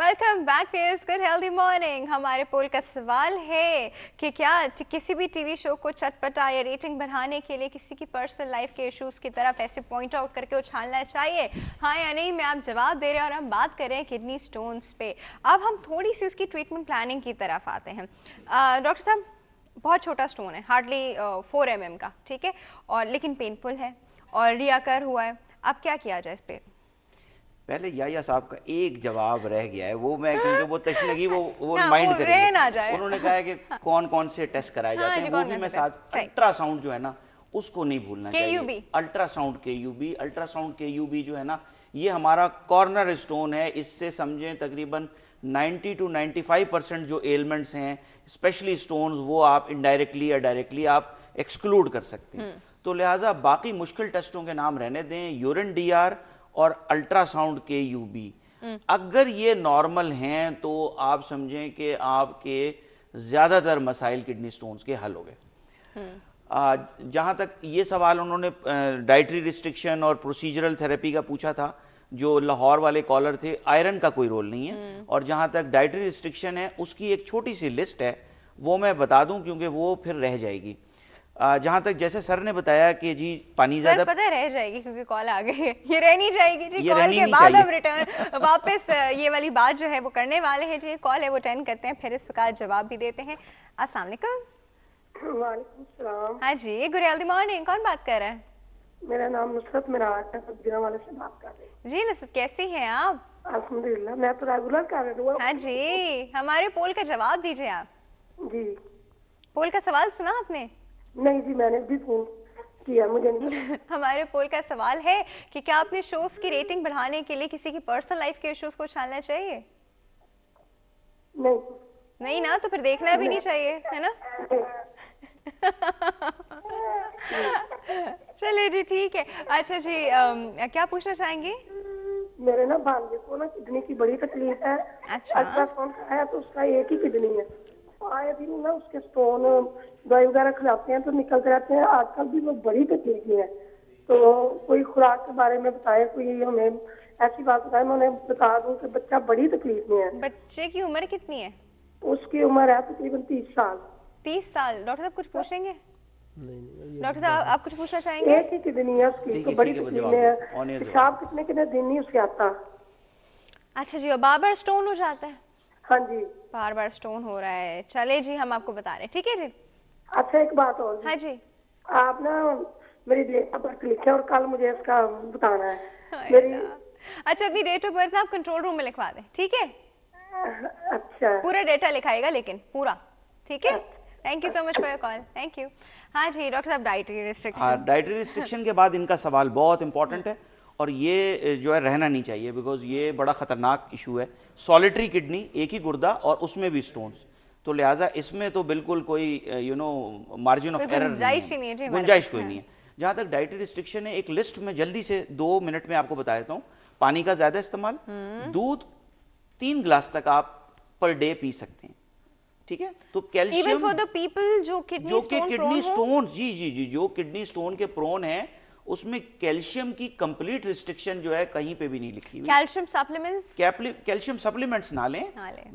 Welcome back to good healthy morning. हमारे poll का सवाल है कि क्या किसी भी टीवी शो को चटपटा या रेटिंग बढ़ाने के लिए किसी की पर्सनल लाइफ के इश्यूज की तरफ ऐसे पॉइंट आउट करके उछालना चाहिए, हाँ या नहीं? मैं आप जवाब दे रहे हैं और हम बात कर रहे हैं किडनी स्टोन्स पे। अब हम थोड़ी सी उसकी ट्रीटमेंट प्लानिंग की तरफ आते हैं। डॉक्टर साहब, बहुत छोटा स्टोन है, हार्डली 4 mm का, ठीक है, और लेकिन पेनफुल है और रियाकर हुआ है। अब क्या किया जाए इस पे? पहले याया साहब का एक जवाब रह गया है, वो मैं क्योंकि वो तशनगी वो हाँ, माइंड वो करेंगे। ना जाए। उन्होंने कहा है कि कौन कौन से टेस्ट कराए जाते हैं, वो भी मैं साथ अल्ट्रासाउंड जो है ना उसको नहीं भूलना चाहिए। अल्ट्रासाउंड KUB जो है ना, ये हमारा कॉर्नर स्टोन है। इससे समझें तकरीबन 90 to 95% जो एलिमेंट्स हैं, स्पेशली स्टोन्स, वो आप इनडायरेक्टली या डायरेक्टली आप एक्सक्लूड कर सकते हैं। तो लिहाजा बाकी मुश्किल टेस्टों के नाम रहने दें, यूरिन DR और अल्ट्रासाउंड KUB। अगर ये नॉर्मल हैं तो आप समझें कि आपके ज़्यादातर मसाइल किडनी स्टोन्स के हल हो गए। जहाँ तक ये सवाल उन्होंने डाइटरी रिस्ट्रिक्शन और प्रोसीजरल थेरेपी का पूछा था, जो लाहौर वाले कॉलर थे, आयरन का कोई रोल नहीं है। और जहाँ तक डाइटरी रिस्ट्रिक्शन है उसकी एक छोटी सी लिस्ट है, वो मैं बता दूं क्योंकि वो फिर रह जाएगी। जहाँ तक जैसे सर ने बताया कि जी पानी ज्यादा, पता है रह जाएगी क्योंकि कॉल आ गई है, ये रह नहीं जाएगी जी। कॉल के बाद हम रिटर्न वापस ये वाली बात जो है वो करने वाले हैं जी। कॉल है वो अटेंड करते हैं, फिर इसका जवाब भी देते हैं। अस्सलाम वालेकुम। वालेकुम सलाम। हाँ जी, गुड हेल्दी मॉर्निंग। कौन बात कर रहा है? मेरा नाम नुसरत मिराज है, सब्जियां वाले से बात कर रही हूँ। जी नुसरत, कैसी हैं आप? अल्हम्दुलिल्लाह, मैं तो रेगुलर कर रही हूँ। हाँ जी, हमारे पोल का जवाब दीजिए आप। जी, पोल का सवाल सुना आपने? नहीं जी, मैंने भी फोन किया, मुझे नहीं हमारे पोल का सवाल है कि क्या अपने शोज की रेटिंग बढ़ाने के लिए किसी की पर्सनल लाइफ के इश्यूज को उछालना चाहिए? नहीं ना, तो फिर देखना भी नहीं चाहिए, है ना? चलिए जी, ठीक है। अच्छा जी, क्या पूछना चाहेंगे? मेरे ना भांजे को ना किडनी की बड़ी तकलीफ है। अच्छा। अल्ट्रासाउंड कराया तो उसका एक ही किडनी है। आए दिन ना उसके स्टोन, दवाई वगैरह खिलाते हैं तो निकलते रहते हैं। आजकल भी वो बड़ी तकलीफ में है, तो कोई खुराक के बारे में बताए, कोई हमें ऐसी बात बताए, मैं उन्हें बता दूं कि बच्चा बड़ी तकलीफ में है। बच्चे की उम्र कितनी है? उसकी उम्र है तकरीबन 30 साल। 30 साल। डॉक्टर साहब कुछ पूछेंगे? डॉक्टर साहब आप कुछ पूछना चाहेंगे? एक ही किडनी है उसकी, तो बड़ी तकलीफ में है। पेशाब कितने दिन नहीं उसके आता। अच्छा जी, और बार बार स्टोन हो जाता है? हाँ जी, बार बार स्टोन हो रहा है। चले जी, हम आपको बता रहे हैं, ठीक है जी। अच्छा, एक बात और। हाँ जी, आप ना मेरी डेट ऑफ बर्थ लिखे और कल मुझे इसका बताना है मेरी। अच्छा, अपनी डेट ऑफ बर्थ ना आप कंट्रोल रूम में लिखवा दें, ठीक है? अच्छा, पूरा डेटा लिखाएगा लेकिन पूरा, ठीक है? Thank you so much for your call, thank you. हाँ जी डॉक्टर साहब, डाइटरी रिस्ट्रिक्शन। डाइटरी रिस्ट्रिक्शन के बाद इनका सवाल बहुत इंपॉर्टेंट है और ये जो है रहना नहीं चाहिए, बिकॉज ये बड़ा खतरनाक इशू है। सॉलिटरी किडनी, एक ही गुर्दा और उसमें भी स्टोन्स, तो लिहाजा इसमें तो बिल्कुल कोई मार्जिन ऑफ एरर गुंजाइश कोई नहीं है। जहाँ तक डाइटरी रिस्ट्रिक्शन है, एक लिस्ट में जल्दी से 2 मिनट में आपको बता देता हूँ। पानी का ज्यादा इस्तेमाल, दूध 3 गिलास तक आप पर डे पी सकते हैं, ठीक है? तो calcium, even for the people जो किडनी स्टोन, जी, जो किडनी स्टोन के प्रोन है, उसमें कैल्शियम की कंप्लीट रिस्ट्रिक्शन जो है कहीं पे भी नहीं लिखी हुई। कैल्शियम सप्लीमेंट्स ना लें,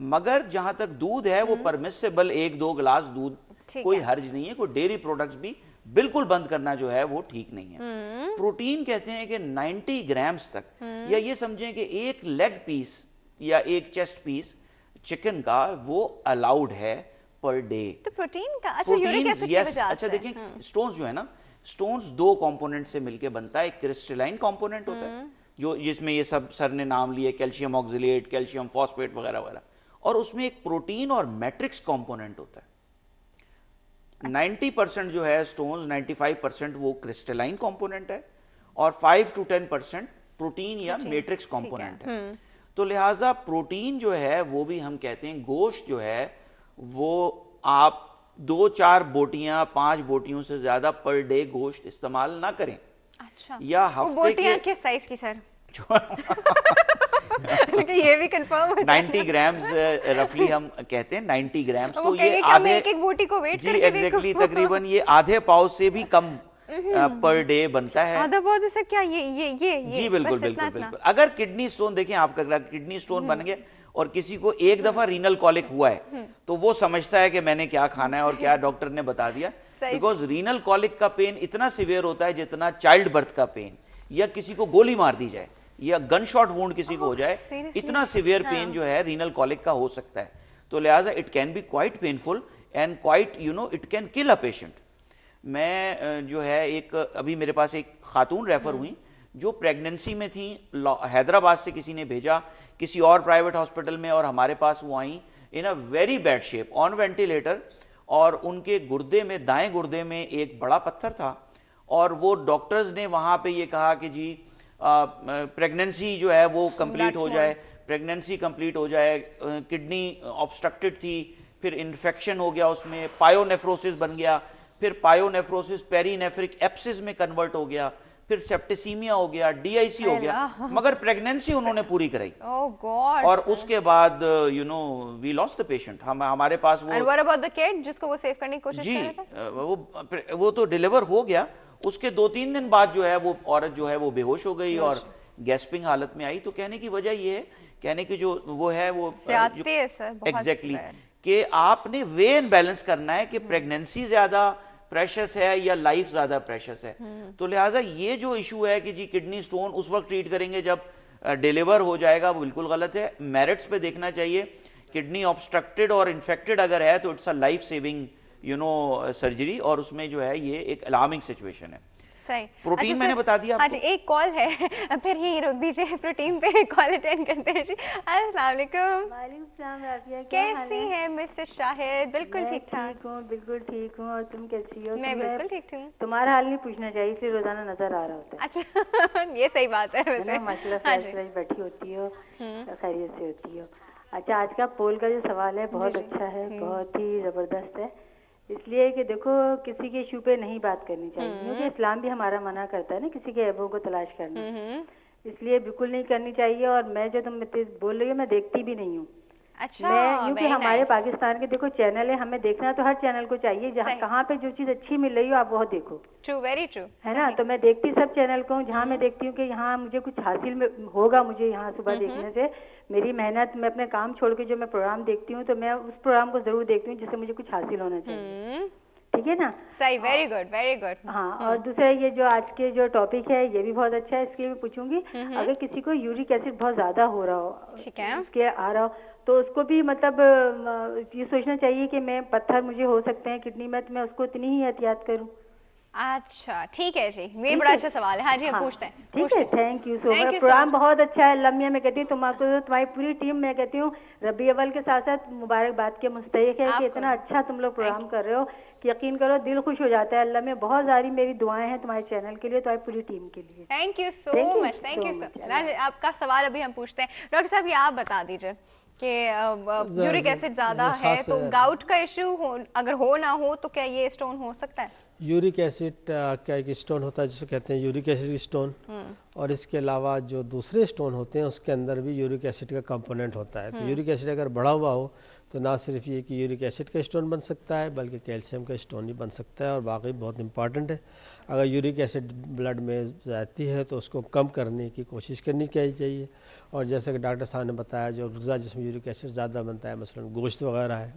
मगर जहां तक दूध है वो परमिसेबल 1-2 गिलास दूध, कोई हर्ज नहीं है। कोई डेयरी प्रोडक्ट्स भी बिल्कुल बंद करना जो है वो ठीक नहीं है। प्रोटीन कहते हैं कि 90 ग्राम्स तक, या ये समझें कि एक लेग पीस या एक चेस्ट पीस चिकन का वो अलाउड है पर डे। तो प्रोटीन का, अच्छा यूरिक एसिड की वजह से। अच्छा देखें, स्टोन्स जो है ना, स्टोन्स 2 कंपोनेंट से मिलके बनता है। एक क्रिस्टलाइन कंपोनेंट होता है जो जिसमें ये सब सर ने नाम लिए, कैल्शियम ऑक्सलेट, कैल्शियम फॉस्फेट वगैरह वगैरह, और उसमें एक प्रोटीन और मैट्रिक्स कंपोनेंट होता है। 90% जो है स्टोन्स, 95% वो क्रिस्टलाइन कंपोनेंट है और 5 to 10% प्रोटीन या मैट्रिक्स कंपोनेंट है। तो लिहाजा प्रोटीन जो है वो भी हम कहते हैं, गोश्त जो है वो आप 2-4 बोटियां, 5 बोटियों से ज्यादा पर डे गोश्त इस्तेमाल ना करें। अच्छा, या हफ्ते के किस साइज की सर? ये भी कंफर्म 90 ग्राम्स रफली हम कहते हैं, 90 ग्राम्स। तो ये आधे, एक बोटी को वेट जी एग्जैक्टली तकरीबन ये आधे पाव से भी कम पर डे बनता है। आधा पौधा सर क्या ये जी बिल्कुल बिल्कुल बिल्कुल। अगर किडनी स्टोन, देखिए आपका किडनी स्टोन बन गया और किसी को एक दफा रीनल कॉलिक हुआ है तो वो समझता है कि मैंने क्या खाना है और क्या डॉक्टर ने बता दिया, बिकॉज रीनल कॉलिक का पेन इतना सिवियर होता है जितना चाइल्ड बर्थ का पेन, या किसी को गोली मार दी जाए या गन शॉट वुंड किसी को हो जाए, इतना सिवियर पेन जो है रीनल कॉलिक का हो सकता है। तो लिहाजा it can be quite painful and quite it can kill a patient. मैं जो है एक अभी मेरे पास एक खातून रेफर हुई जो प्रेगनेंसी में थी, हैदराबाद से किसी ने भेजा किसी और प्राइवेट हॉस्पिटल में, और हमारे पास वो आई in a very bad shape on ventilator, और उनके गुर्दे में, दाएं गुर्दे में एक बड़ा पत्थर था, और वो डॉक्टर्स ने वहाँ पे ये कहा कि जी प्रेगनेंसी जो है वो कंप्लीट हो जाए, प्रेगनेंसी कंप्लीट हो जाए, किडनी ऑब्स्ट्रक्टेड थी, फिर इन्फेक्शन हो गया, उसमें पायोनेफ्रोसिस बन गया, फिर पायोनेफ्रोसिस पेरीनेफ्रिक एप्सिस में कन्वर्ट हो गया, फिर सेप्टिसीमिया हो गया, डीआईसी हो गया, मगर प्रेगनेंसी उन्होंने पूरी कराई। ओह गॉड। और उसके बाद वी लॉस्ट द पेशेंट। हमारे पास वो, and what about the kid जिसको वो सेव करने की कोशिश कर रहा था? वो तो डिलीवर हो गया, उसके 2-3 दिन बाद जो है वो औरत जो है वो बेहोश हो गई और गैस्पिंग हालत में आई। तो कहने की वजह ये है, कहने की जो वो है वो एग्जैक्टली कि आपने वे एंड बैलेंस करना है कि प्रेगनेंसी ज्यादा प्रेशस है या लाइफ ज्यादा प्रेशस है। तो लिहाजा ये जो इशू है कि जी किडनी स्टोन उस वक्त ट्रीट करेंगे जब डिलीवर हो जाएगा, वो बिल्कुल गलत है। मेरिट्स पे देखना चाहिए। किडनी ऑब्स्ट्रक्टेड और इन्फेक्टेड अगर है तो it's a life saving surgery, और उसमें जो है ये एक अलार्मिंग सिचुएशन है। सही। प्रोटीन अच्छा मैंने बता दिया आपको। एक कॉल है, फिर यहीं रोक दीजिए, प्रोटीन पे कॉल अटेंड करते हैं जी। अस्सलाम वालेकुम। वालेकुम सलाम राफिया, कैसी हैं मिसेस शाहिद? बिल्कुल ठीक ठाक। ठीक हूँ, बिल्कुल ठीक हूँ। और तुम कैसी हो? मैं बिल्कुल ठीक हूँ। तुम्हारा हाल नहीं पूछना चाहिए, इसलिए रोजाना नजर आ रहा होता है। अच्छा ये सही बात है वैसे। मतलब फ्रेश बैठी होती हो, खैरियत से होती हो। अच्छा, आज का पोल का जो सवाल है बहुत अच्छा है, बहुत ही जबरदस्त है। इसलिए कि देखो किसी के इशू पे नहीं बात करनी चाहिए, क्योंकि इस्लाम भी हमारा मना करता है ना किसी के ऐबों को तलाश करना, इसलिए बिल्कुल नहीं करनी चाहिए। और मैं जो तुम बोल रही हो मैं देखती भी नहीं हूँ। अच्छा, मैं क्योंकि हमारे पाकिस्तान के देखो चैनल है, हमें देखना तो हर चैनल को चाहिए, जहाँ कहाँ पे जो चीज अच्छी मिल रही हो आप वो देखो। ट्रू, वेरी ट्रू, है ना। तो मैं देखती सब चैनल को, जहाँ मैं देखती हूँ कि यहाँ मुझे कुछ हासिल होगा, मुझे यहाँ सुबह देखने से मेरी मेहनत, मैं अपने काम छोड़ के जो मैं प्रोग्राम देखती हूँ तो मैं उस प्रोग्राम को जरूर देखती हूँ जिससे मुझे कुछ हासिल होना चाहिए। ठीक है ना। सही, वेरी गुड, वेरी गुड। हाँ, और दूसरा ये जो आज के जो टॉपिक है ये भी बहुत अच्छा है, इसके लिए पूछूंगी अगर किसी को यूरिक एसिड बहुत ज्यादा हो रहा हो, ठीक है, उसके आ रहा हो, तो उसको भी मतलब ये सोचना चाहिए कि मैं पत्थर मुझे हो सकते हैं किडनी में, तो मैं उसको इतनी ही एहतियात करूँ। अच्छा ठीक है जी, ये बड़ा अच्छा सवाल है। हाँ जी, हम पूछते हैं। ठीक है, thank you so much. Programme बहुत अच्छा है लम्या, मैं कहती हूँ तुम्हारी पूरी टीम, मैं कहती हूँ रबी अव्वल के साथ साथ मुबारकबाद के मुस्तहिक है कि इतना अच्छा तुम लोग प्रोग्राम कर रहे हो कि यकीन करो दिल खुश हो जाता है। अल्लाह में बहुत सारी मेरी दुआएं हैं तुम्हारे चैनल के लिए, तुम्हारी पूरी टीम के लिए। Thank you so much, thank you so much. आपका सवाल अभी हम पूछते हैं। डॉक्टर साहब ये आप बता दीजिए कि यूरिक एसिड ज्यादा है तो गाउट का इश्यू अगर हो ना हो तो क्या ये स्टोन हो सकता है? यूरिक एसिड का एक स्टोन होता है जिसको कहते हैं यूरिक एसिड स्टोन, और इसके अलावा जो दूसरे स्टोन होते हैं उसके अंदर भी यूरिक एसिड का कंपोनेंट होता है। तो यूरिक एसिड अगर बढ़ा हुआ हो तो ना सिर्फ ये कि यूरिक एसिड का स्टोन बन सकता है बल्कि कैल्शियम का स्टोन भी बन सकता है, और बाकी बहुत इंपॉर्टेंट है। अगर यूरिक एसिड ब्लड में जाती है तो उसको कम करने की कोशिश करनी चाहिए। और जैसे कि डॉक्टर साहब ने बताया जो ग़िज़ा जिसमें यूरिक एसिड ज़्यादा बनता है, मसलन गोश्त वगैरह है,